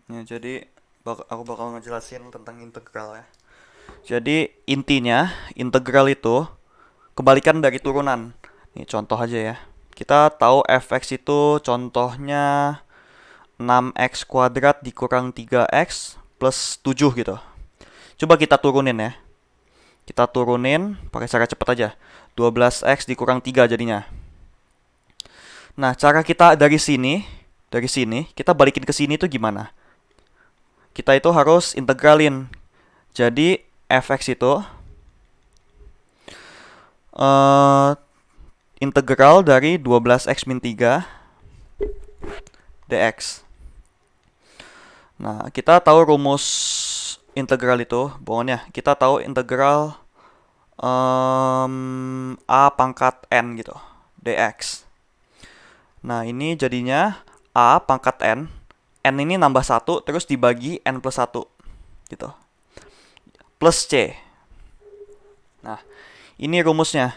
Ya, jadi aku bakal ngejelasin tentang integral ya. Jadi intinya integral itu kebalikan dari turunan. Nih contoh aja ya. Kita tahu fx itu contohnya 6x kuadrat dikurang 3x plus 7 gitu. Coba kita turunin ya. Kita turunin pakai cara cepat aja. 12x dikurang 3 jadinya. Nah, cara kita dari sini kita balikin ke sini tuh gimana? Kita itu harus integralin. Jadi fx itu eh integral dari 12x min 3 dx. Nah, kita tahu rumus integral itu, bohongnya. Kita tahu integral a pangkat n gitu, dx. Nah, ini jadinya a pangkat n ini nambah satu terus dibagi n plus satu gitu. Plus c. Nah, ini rumusnya.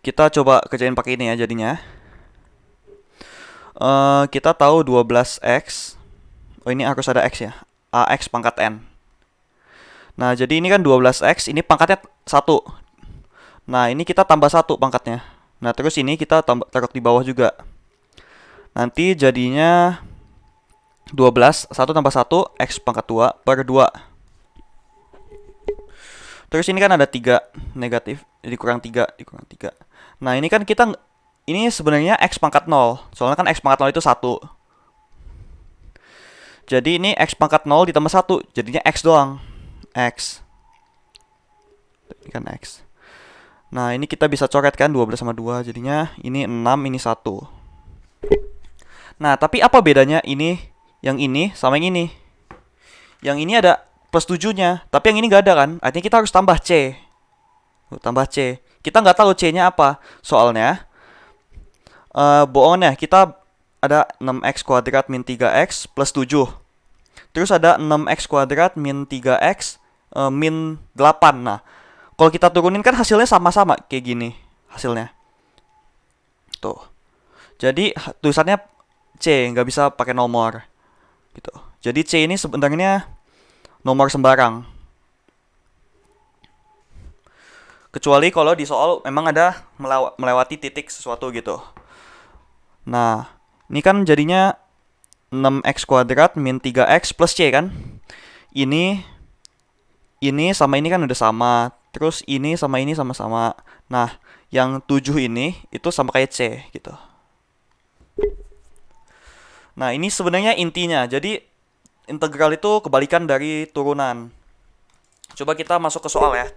Kita coba kerjain pakai ini ya jadinya. Kita tahu 12x. Oh, ini harus ada x ya. Ax pangkat n. Nah, jadi ini kan 12x, ini pangkatnya 1. Nah, ini kita tambah 1 pangkatnya. Nah, terus ini kita taruh di bawah juga. Nanti jadinya 12, 1 tambah 1, x pangkat 2 per 2. Terus ini kan ada 3 negatif, dikurang 3, dikurang 3. Nah, ini kan ini sebenarnya x pangkat 0. Soalnya kan x pangkat 0 itu 1. Jadi ini x pangkat 0 ditambah 1, jadinya x doang. X. Ini kan x. Nah, ini kita bisa coret kan 12 sama 2, jadinya ini 6, ini 1. Nah, tapi apa bedanya yang ini sama yang ini? Yang ini ada plus 7-nya, tapi yang ini nggak ada kan? Artinya kita harus tambah C. Tambah C. Kita nggak tahu C-nya apa. Soalnya, bohongnya kita ada 6x kuadrat min 3x plus 7. Terus ada 6x kuadrat min 3x min 8. Nah, kalau kita turunin kan hasilnya sama-sama kayak gini hasilnya. Tuh. Jadi tulisannya C, nggak bisa pakai nomor gitu. Jadi C ini sebenarnya nomor sembarang. Kecuali kalau di soal memang ada melewati titik sesuatu gitu. Nah, ini kan jadinya 6x kuadrat min 3x plus C kan. Ini sama ini kan udah sama. Terus ini sama-sama. Nah, yang 7 ini itu sama kayak C gitu. Nah, ini sebenarnya intinya. Jadi integral itu kebalikan dari turunan. Coba kita masuk ke soal ya,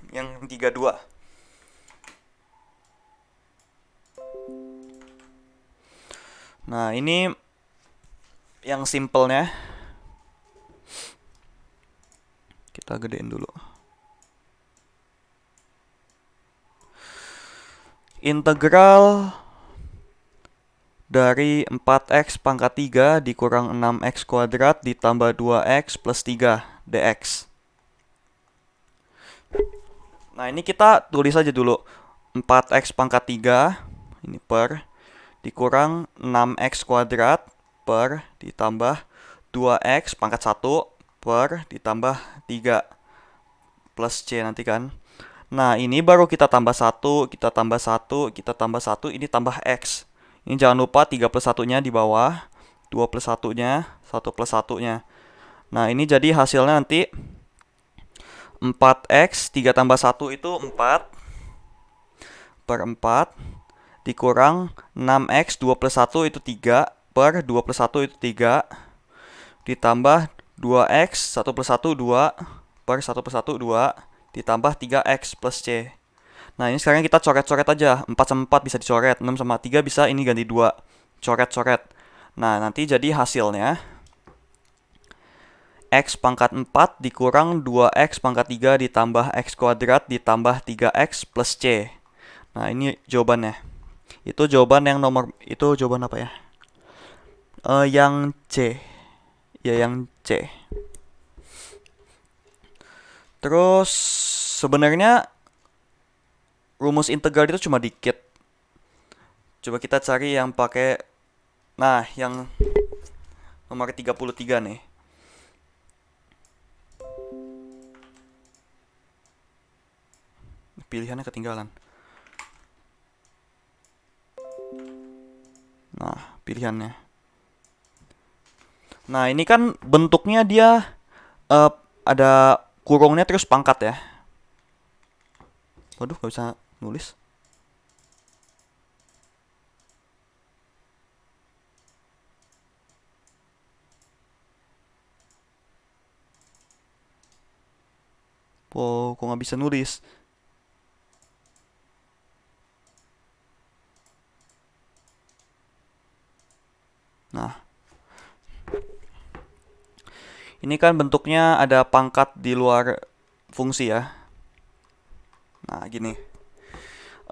yang 32. Nah, ini yang simpelnya. Kita gedein dulu. Integral dari 4x pangkat 3 dikurang 6x kuadrat ditambah 2x plus 3 dx. Nah, ini kita tulis aja dulu. 4x pangkat 3 ini per dikurang 6x kuadrat per ditambah 2x pangkat 1 per ditambah 3 plus c nanti kan. Nah, ini baru kita tambah 1, kita tambah 1, kita tambah 1, ini tambah x. Ini jangan lupa 3 plus 1-nya di bawah, 2 plus 1-nya, 1 plus 1-nya. Nah, ini jadi hasilnya nanti 4x, 3 tambah 1 itu 4 per 4 dikurang 6x 2 plus 1 itu 3 per 2 plus 1 itu 3 ditambah 2x 1 plus 1 2 per 1 plus 1 2 ditambah 3x plus c. Nah, ini sekarang kita coret-coret aja. 4 sama 4 bisa dicoret, 6 sama 3 bisa ini ganti 2. Coret-coret. Nah, nanti jadi hasilnya x pangkat 4 dikurang 2x pangkat 3 ditambah x kuadrat ditambah 3x plus c. Nah, ini jawabannya. Itu jawaban itu jawaban apa ya? Yang C. Ya, yang C. Terus sebenarnya rumus integral itu cuma dikit. Coba kita cari yang pakai, nah yang nomor 33 nih. Pilihannya ketinggalan. Nah, pilihannya. Nah, ini kan bentuknya dia ada kurungnya terus pangkat ya. Waduh, gak bisa nulis. Wow, kok gak bisa nulis? Nah, ini kan bentuknya ada pangkat di luar fungsi ya. Nah, gini.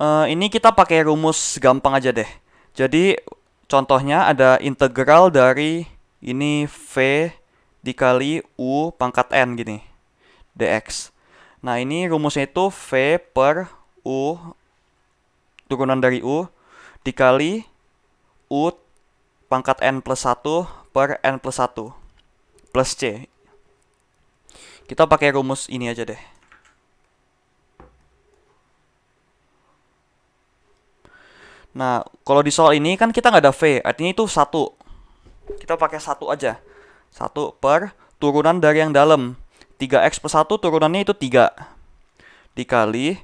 Ini kita pakai rumus gampang aja deh. Jadi, contohnya ada integral dari ini V dikali U pangkat N gini. dx. Nah, ini rumusnya itu V per U turunan dari U dikali U pangkat N plus 1 per N plus 1 plus C. Kita pakai rumus ini aja deh. Nah, kalau di soal ini kan kita nggak ada V, artinya itu 1. Kita pakai 1 aja. 1 per turunan dari yang dalam. 3x plus 1 turunannya itu 3. Dikali,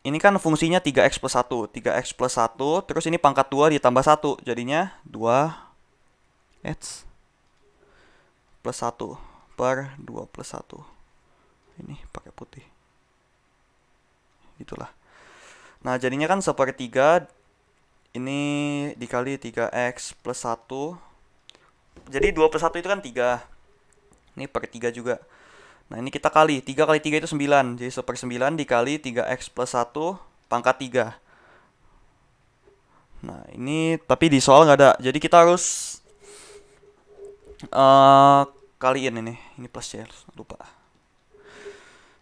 ini kan fungsinya 3x plus 1. 3x plus 1, terus ini pangkat 2 ditambah 1. Jadinya 2x plus 1 per 2 plus 1. Ini pakai putih. Itulah. Nah, jadinya kan sepertiga ini dikali 3x plus 1. Jadi 2 plus 1 itu kan 3. Ini per 3 juga. Nah, ini kita kali. 3 kali 3 itu 9. Jadi 1/9 dikali 3x plus 1 pangkat 3. Nah, ini tapi di soal nggak ada. Jadi kita harus kaliin ini. Ini plus C. Lupa.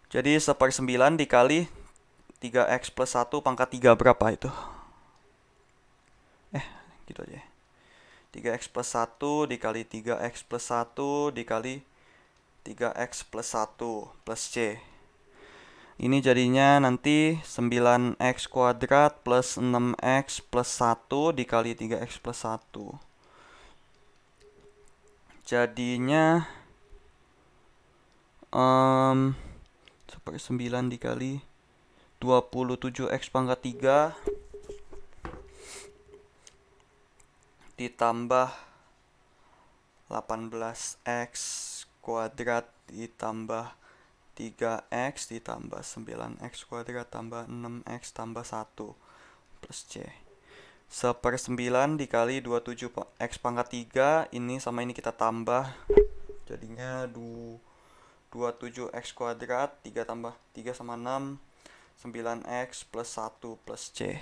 Jadi 1/9 dikali 3x plus 1 pangkat 3 berapa itu? Gitu aja. 3x plus 1 dikali 3x plus 1 dikali 3x plus 1 plus C. Ini jadinya nanti 9x kuadrat plus 6x plus 1 dikali 3x plus 1. Jadinya 1/9 dikali 27x pangkat 3 ditambah 18x kuadrat ditambah 3x ditambah 9x kuadrat tambah 6x tambah 1 plus C. 1/9 dikali 27x pangkat 3, ini sama ini kita tambah, jadinya 27x kuadrat, 3 tambah 3 sama 6, 9x plus 1 plus C.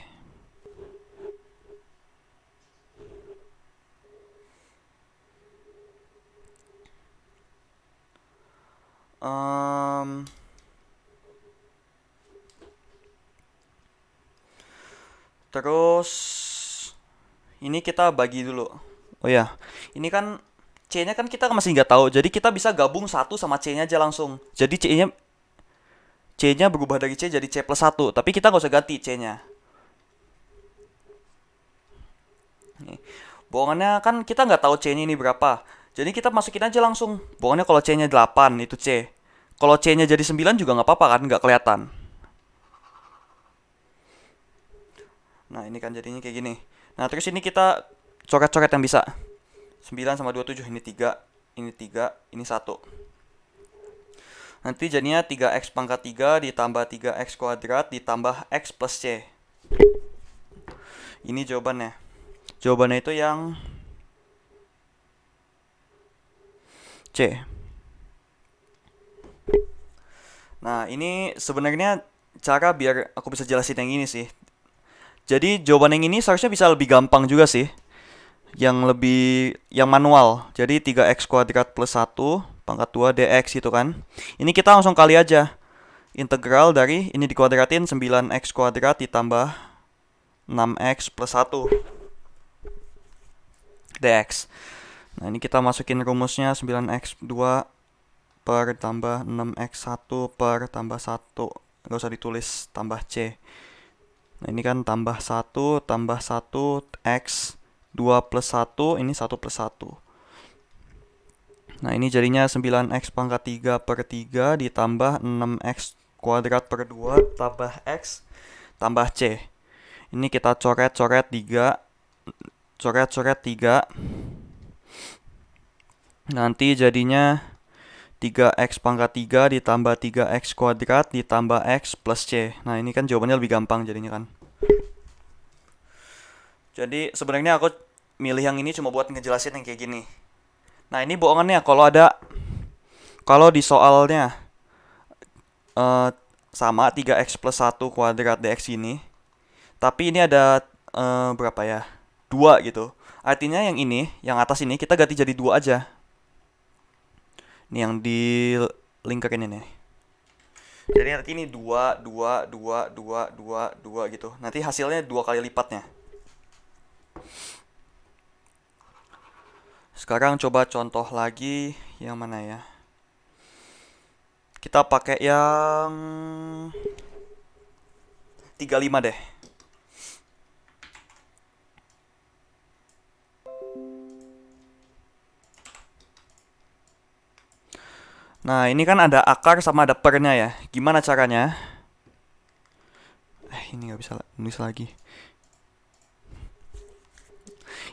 Terus ini kita bagi dulu. Oh ya, ini kan C-nya kan kita masih nggak tahu. Jadi kita bisa gabung 1 sama C-nya aja langsung. Jadi C-nya berubah dari C jadi C plus 1. Tapi kita nggak usah ganti C-nya. Nih. Bohongannya kan kita nggak tahu C-nya ini berapa. Jadi kita masukin aja langsung. Bohongannya kalau C-nya 8 itu C. Kalau C-nya jadi 9 juga nggak apa-apa kan, nggak kelihatan. Nah, ini kan jadinya kayak gini. Nah, terus ini kita coret-coret yang bisa. 9 sama 27, ini 3, ini 3, ini 1. Nanti jadinya 3x pangkat 3 ditambah 3x kuadrat ditambah x plus C. Ini jawabannya. Jawabannya itu yang C. Nah, ini sebenarnya cara biar aku bisa jelasin yang ini sih. Jadi jawaban yang ini seharusnya bisa lebih gampang juga sih. Yang manual. Jadi 3x kuadrat plus 1 pangkat 2 dx gitu kan. Ini kita langsung kali aja. Integral dari ini dikuadratin 9x kuadrat ditambah 6x plus 1 dx. Nah, ini kita masukin rumusnya 9x2 per tambah 6x1 per tambah 1. Nggak usah ditulis, tambah c. Nah, ini kan tambah 1 tambah 1 x 2 plus 1, ini 1 plus 1. Nah, ini jadinya 9x pangkat 3 per 3 ditambah 6x kuadrat per 2 tambah x tambah c. Ini kita coret-coret 3. Coret-coret 3. Nanti jadinya 3x pangkat 3 ditambah 3x kuadrat ditambah x plus c. Nah, ini kan jawabannya lebih gampang jadinya kan. Jadi sebenarnya aku milih yang ini cuma buat ngejelasin yang kayak gini. Nah, ini bohongannya kalau di soalnya sama 3x plus 1 kuadrat dx ini. Tapi ini ada berapa ya? 2 gitu. Artinya yang ini, yang atas ini kita ganti jadi 2 aja. Ini yang di lingkarin ini. Jadi nanti ini 2, 2, 2, 2, 2, 2 gitu. Nanti hasilnya 2 kali lipatnya. Sekarang coba contoh lagi yang mana ya? Kita pakai yang 35 deh. Nah, ini kan ada akar sama ada pernya ya. Gimana caranya? Ini nggak bisa nulis lagi.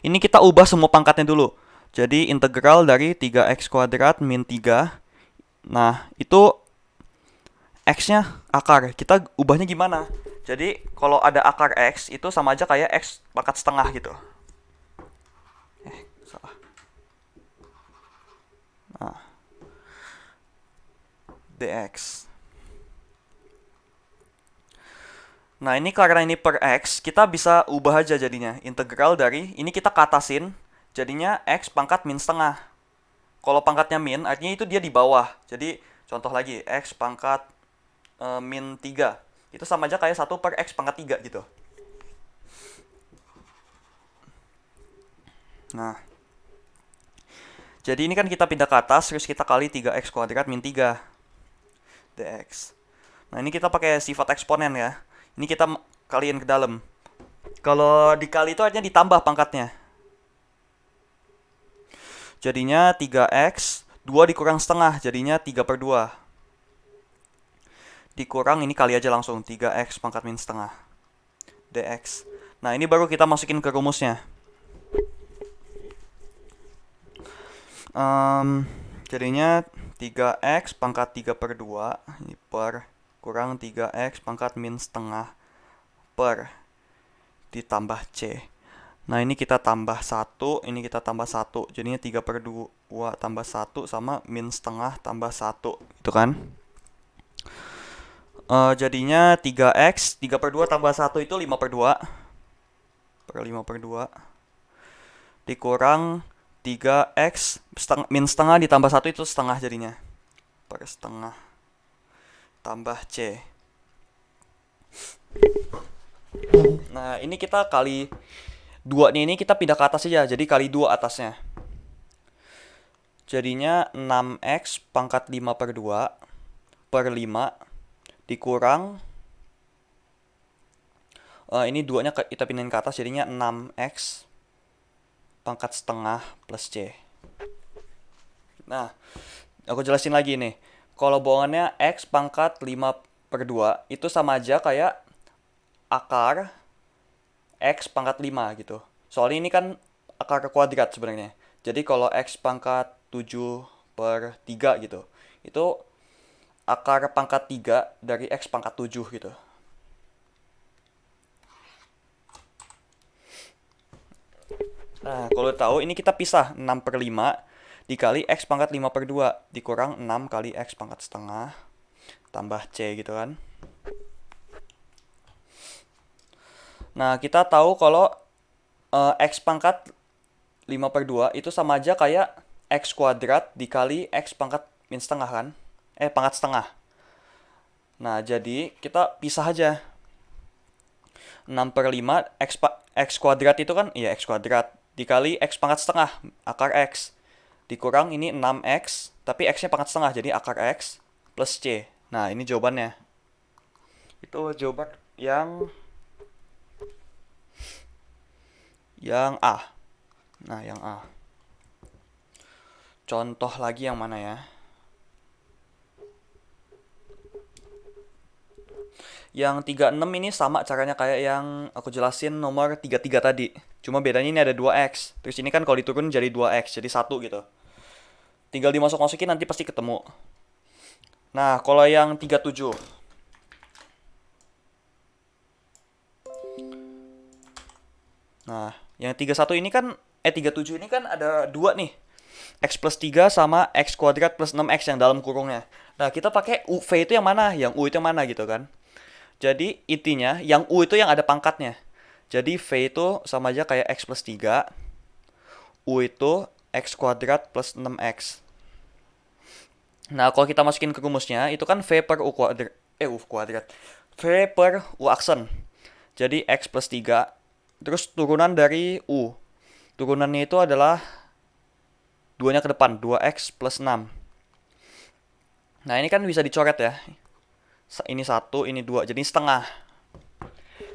Ini kita ubah semua pangkatnya dulu. Jadi integral dari 3x kuadrat min 3. Nah, itu x-nya akar. Kita ubahnya gimana? Jadi kalau ada akar x itu sama aja kayak x pangkat setengah gitu. Salah. Nah, dx. Nah, ini karena ini per x, kita bisa ubah aja jadinya. Integral dari, ini kita katasin, jadinya x pangkat min setengah. Kalau pangkatnya min, artinya itu dia di bawah. Jadi, contoh lagi, x pangkat min 3. Itu sama aja kayak 1 per x pangkat 3 gitu. Nah, jadi ini kan kita pindah ke atas, terus kita kali 3x kuadrat min 3 dx. Nah, ini kita pakai sifat eksponen ya. Ini kita kaliin ke dalam. Kalau dikali itu artinya ditambah pangkatnya. Jadinya 3x, 2 dikurang setengah, jadinya 3 per 2. Dikurang, ini kali aja langsung, 3x pangkat min setengah dx. Nah, ini baru kita masukin ke rumusnya. Jadinya 3x pangkat 3 per 2 ini per kurang 3x pangkat min setengah per ditambah c. Nah, ini kita tambah 1, ini kita tambah 1. Jadinya 3 per 2 tambah 1 sama min setengah tambah 1. Gitu kan? Jadinya 3x, 3 per 2 tambah 1 itu 5 per 2. Per 5 per 2. Dikurang 3x min setengah ditambah 1 itu setengah jadinya. Per setengah tambah c. Nah, ini kita kali 2 nih, ini kita pindah ke atas aja. Jadi kali 2 atasnya. Jadinya 6x pangkat 5 per 2 per 5 dikurang ini 2-nya kita pindahin ke atas, jadinya 6x pangkat setengah plus c. Nah, aku jelasin lagi nih. Kalau bohongannya x pangkat 5 per 2 itu sama aja kayak akar x pangkat 5 gitu. Soalnya ini kan akar kuadrat sebenarnya. Jadi kalau x pangkat 7 per 3 gitu, itu akar pangkat 3 dari x pangkat 7 gitu. Nah, kalau tahu ini kita pisah 6 per 5 dikali x pangkat 5 per 2 dikurang 6 kali x pangkat setengah tambah c gitu kan. Nah, kita tahu kalau x pangkat 5 per 2 itu sama aja kayak x kuadrat dikali x pangkat min setengah kan. Pangkat setengah. Nah, jadi kita pisah aja. 6/5 X kuadrat itu kan, iya X kuadrat. Dikali X pangkat setengah, akar X. Dikurang ini 6X, tapi X-nya pangkat setengah, jadi akar X plus C. Nah, ini jawabannya. Itu jawaban yang A. Nah, yang A. Contoh lagi yang mana ya? Yang 36 ini sama caranya kayak yang aku jelasin nomor 33 tadi. Cuma bedanya ini ada 2X. Terus ini kan kalau diturun jadi 2X, jadi 1 gitu. Tinggal dimasuk-masukin nanti pasti ketemu. Nah, kalau yang 37. Nah, yang 31 ini kan 37 ini kan ada 2 nih. X plus 3 sama X kuadrat plus 6X yang dalam kurungnya. Nah, kita pakai V itu yang mana? Yang U itu yang mana gitu kan? Jadi intinya yang U itu yang ada pangkatnya. Jadi V itu sama aja kayak X plus 3. U itu X kuadrat plus 6X. Nah, kalau kita masukin ke rumusnya, itu kan V per U kuadrat. U kuadrat. V per U aksen. Jadi X plus 3. Terus turunan dari U. Turunannya itu adalah 2-nya ke depan. 2X plus 6. Nah, ini kan bisa dicoret ya. Ini 1, ini 2. Jadi setengah.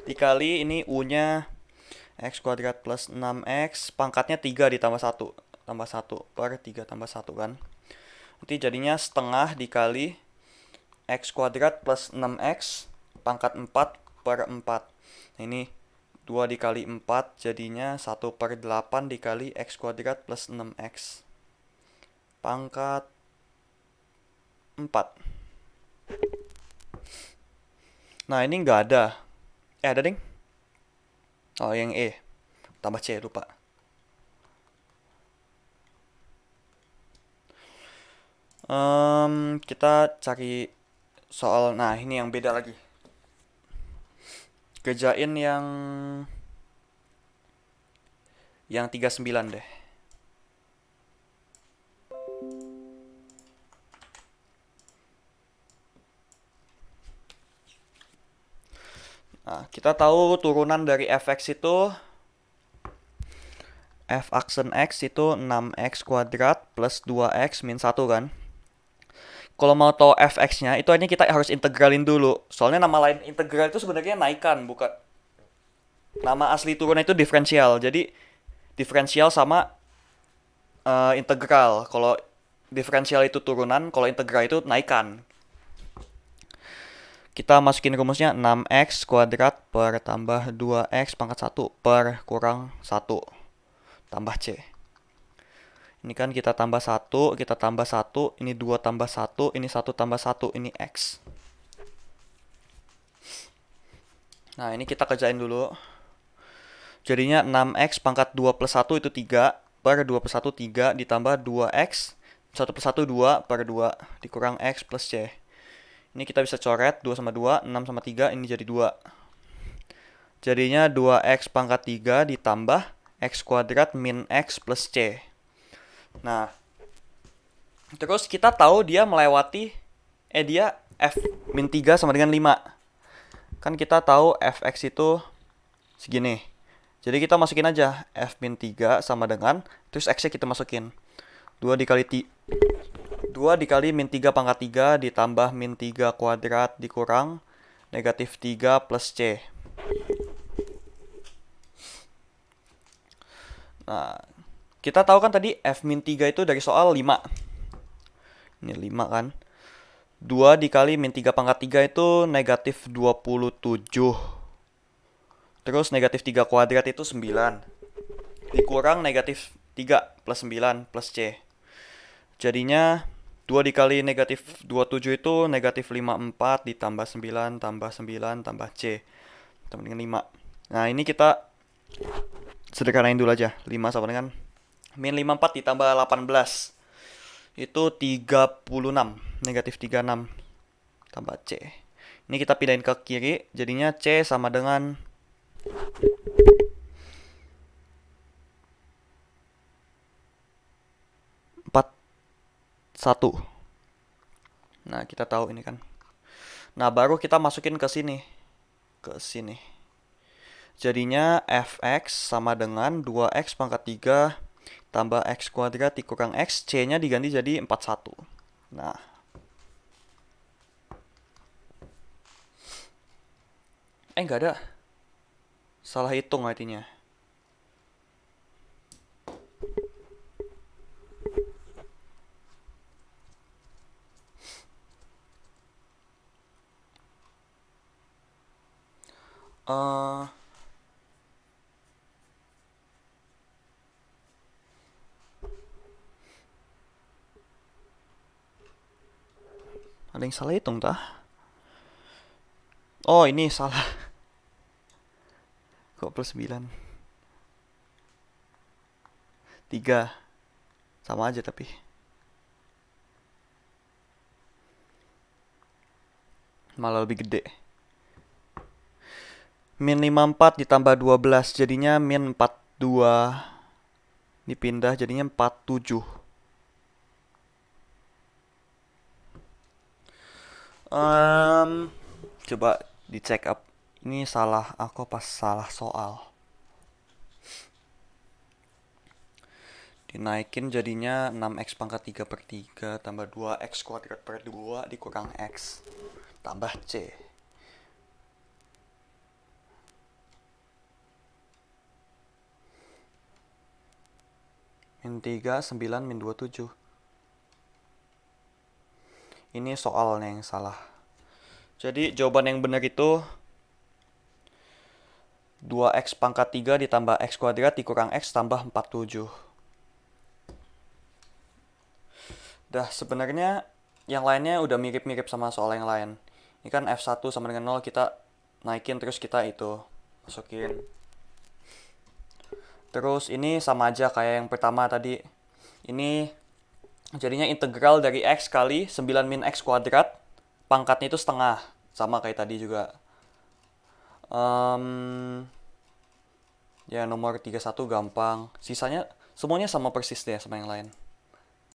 Dikali ini U-nya X kuadrat plus 6X. Pangkatnya 3 ditambah 1. Tambah 1 per 3 tambah 1 kan. Nanti jadinya setengah dikali X kuadrat plus 6X. Pangkat 4 per 4. Nah, ini 2 dikali 4 jadinya 1 per 8 dikali X kuadrat plus 6X. Pangkat 4. Nah, ini nggak ada. Ada ding. Oh, yang E. Tambah C, lupa. Kita cari soal, nah ini yang beda lagi. Kerjain yang 39 deh. Nah, kita tahu turunan dari fx itu f aksen x itu 6x kuadrat plus 2x min 1 kan. Kalau mau tahu fx-nya, itu hanya kita harus integralin dulu. Soalnya nama lain integral itu sebenarnya naikan, bukan. Nama asli turunan itu diferensial. Jadi diferensial sama integral. Kalau diferensial itu turunan, kalau integral itu naikan. Kita masukin rumusnya 6x kuadrat per tambah 2x pangkat 1 per kurang 1 tambah c. Ini kan kita tambah 1, kita tambah 1, ini 2 tambah 1, ini 1 tambah 1, ini x. Nah, ini kita kerjain dulu. Jadinya 6x pangkat 2 plus 1 itu 3, per 2 plus 1 3, ditambah 2x, 1 plus 1 2, per 2, dikurang x plus c. Ini kita bisa coret, 2 sama 2, 6 sama 3, ini jadi 2. Jadinya 2x pangkat 3 ditambah x kuadrat min x plus c. Nah, terus kita tahu dia melewati, dia f min 3 sama dengan 5. Kan kita tahu fx itu segini. Jadi kita masukin aja f min 3 sama dengan, terus x-nya kita masukin. 2 dikali min 3 pangkat 3 ditambah min 3 kuadrat dikurang negatif 3 plus c. Nah, kita tahu kan tadi f min 3 itu dari soal 5. Ini 5 kan. 2 dikali min 3 pangkat 3 itu negatif 27. Terus negatif 3 kuadrat itu 9. Dikurang negatif 3 plus 9 plus c. Jadinya 2 dikali negatif 27 itu negatif 54 ditambah 9 tambah 9 tambah c. Sama dengan 5. Nah, ini kita sederhanain dulu aja. 5 sama dengan min 54 ditambah 18. Itu 36. Negatif 36 tambah c. Ini kita pindahin ke kiri. Jadinya c sama dengan 1. Nah, kita tahu ini kan. Nah, baru kita masukin ke sini. Ke sini. Jadinya fx sama dengan 2x pangkat 3 tambah x kuadrat dikurang x. C-nya diganti jadi 41. Nah. Nggak ada. Salah hitung artinya. Ada yang salah hitung tah? Oh, ini salah. Kok plus 9? 3. Sama aja tapi. Malah lebih gede. Min 54 ditambah 12 jadinya min 42. Dipindah jadinya 47. Coba dicek up. Ini salah aku pas salah soal. Dinaikin jadinya 6x pangkat 3 per 3 tambah 2x kuadrat per 2 dikurang x tambah c. Min 3, 9, min 27. Ini soalnya yang salah. Jadi jawaban yang benar itu 2x pangkat 3 ditambah x kuadrat dikurang x tambah 47. Dah, sebenarnya yang lainnya udah mirip-mirip sama soal yang lain. Ini kan F1 sama dengan 0, kita naikin terus kita itu masukin. Terus ini sama aja kayak yang pertama tadi. Ini jadinya integral dari x kali 9 min x kuadrat. Pangkatnya itu setengah. Sama kayak tadi juga. Ya nomor 31 gampang. Sisanya semuanya sama persis deh sama yang lain.